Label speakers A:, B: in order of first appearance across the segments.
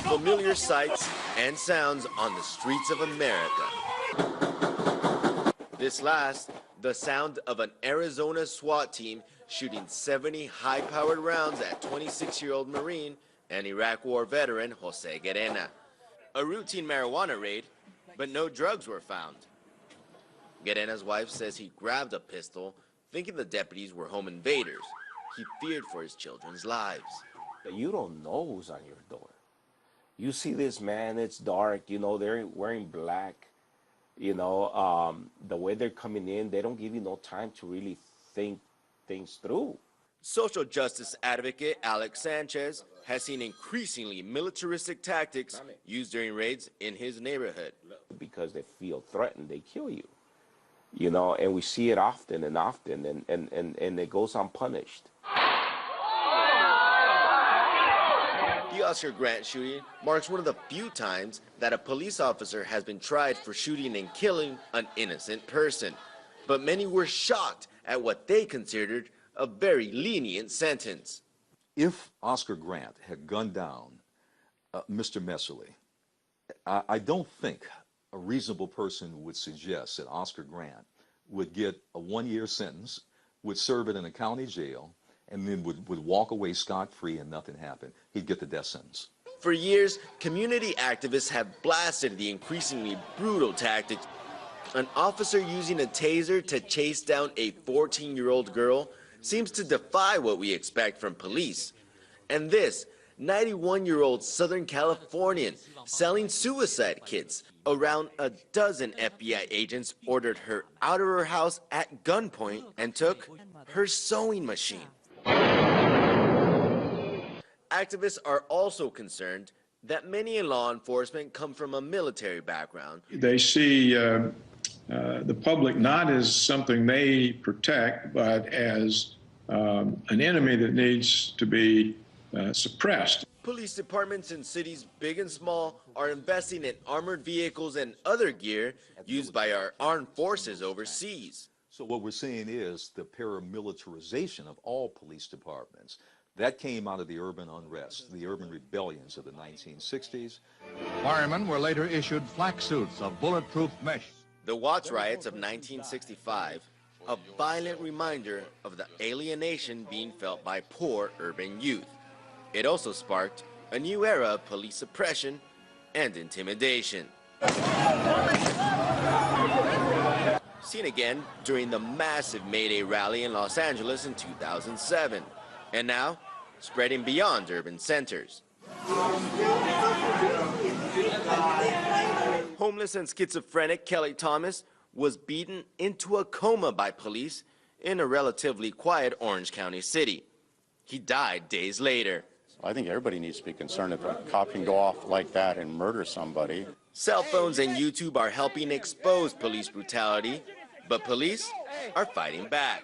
A: familiar sights and sounds on the streets of America. This last, the sound of an Arizona SWAT team shooting 70 high-powered rounds at 26-year-old Marine and Iraq War veteran Jose Guerena. A routine marijuana raid, but no drugs were found. Guerena's wife says he grabbed a pistol, thinking the deputies were home invaders. He feared for his children's lives.
B: You don't know who's on your door. You see this man, it's dark, you know, they're wearing black. You know, the way they're coming in, they don't give you no time to really think things through.
A: Social justice advocate Alex Sanchez has seen increasingly militaristic tactics used during raids in his neighborhood.
B: Because they feel threatened, they kill you. You know, and we see it often and often, and it goes unpunished.
A: The Oscar Grant shooting marks one of the few times that a police officer has been tried for shooting and killing an innocent person. But many were shocked at what they considered a very lenient sentence.
C: If Oscar Grant had gunned down Mr. Messerly, I don't think a reasonable person would suggest that Oscar Grant would get a 1-year sentence, would serve it in a county jail, and then would walk away scot-free and nothing happened. He'd get the death sentence.
A: For years, community activists have blasted the increasingly brutal tactics. An officer using a taser to chase down a 14-year-old girl seems to defy what we expect from police. And this 91-year-old Southern Californian selling suicide kits. Around a dozen FBI agents ordered her out of her house at gunpoint and took her sewing machine. Activists are also concerned that many in law enforcement come from a military background.
D: They see the public not as something they protect, but as an enemy that needs to be suppressed.
A: Police departments in cities big and small are investing in armored vehicles and other gear used by our armed forces overseas.
C: So what we're seeing is the paramilitarization of all police departments. That came out of the urban unrest, the urban rebellions of the 1960s.
E: Firemen were later issued flak suits of bulletproof mesh.
A: The Watts riots of 1965, a violent reminder of the alienation being felt by poor urban youth. It also sparked a new era of police suppression and intimidation. Seen again during the massive May Day rally in Los Angeles in 2007, and now spreading beyond urban centers. Homeless and schizophrenic Kelly Thomas was beaten into a coma by police in a relatively quiet Orange County city. He died days later.
F: I think everybody needs to be concerned if a cop can go off like that and murder somebody.
A: Cell phones and YouTube are helping expose police brutality, but police are fighting back.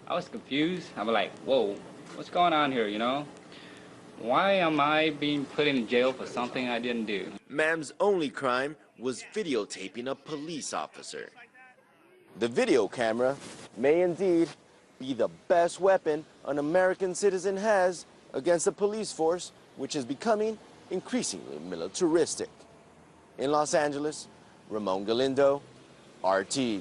G: I was confused. I was like, whoa, what's going on here, you know? Why am I being put in jail for something I didn't do?
A: Mam's only crime was videotaping a police officer. The video camera may indeed be the best weapon an American citizen has against a police force which is becoming increasingly militaristic. In Los Angeles, Ramon Galindo, RT.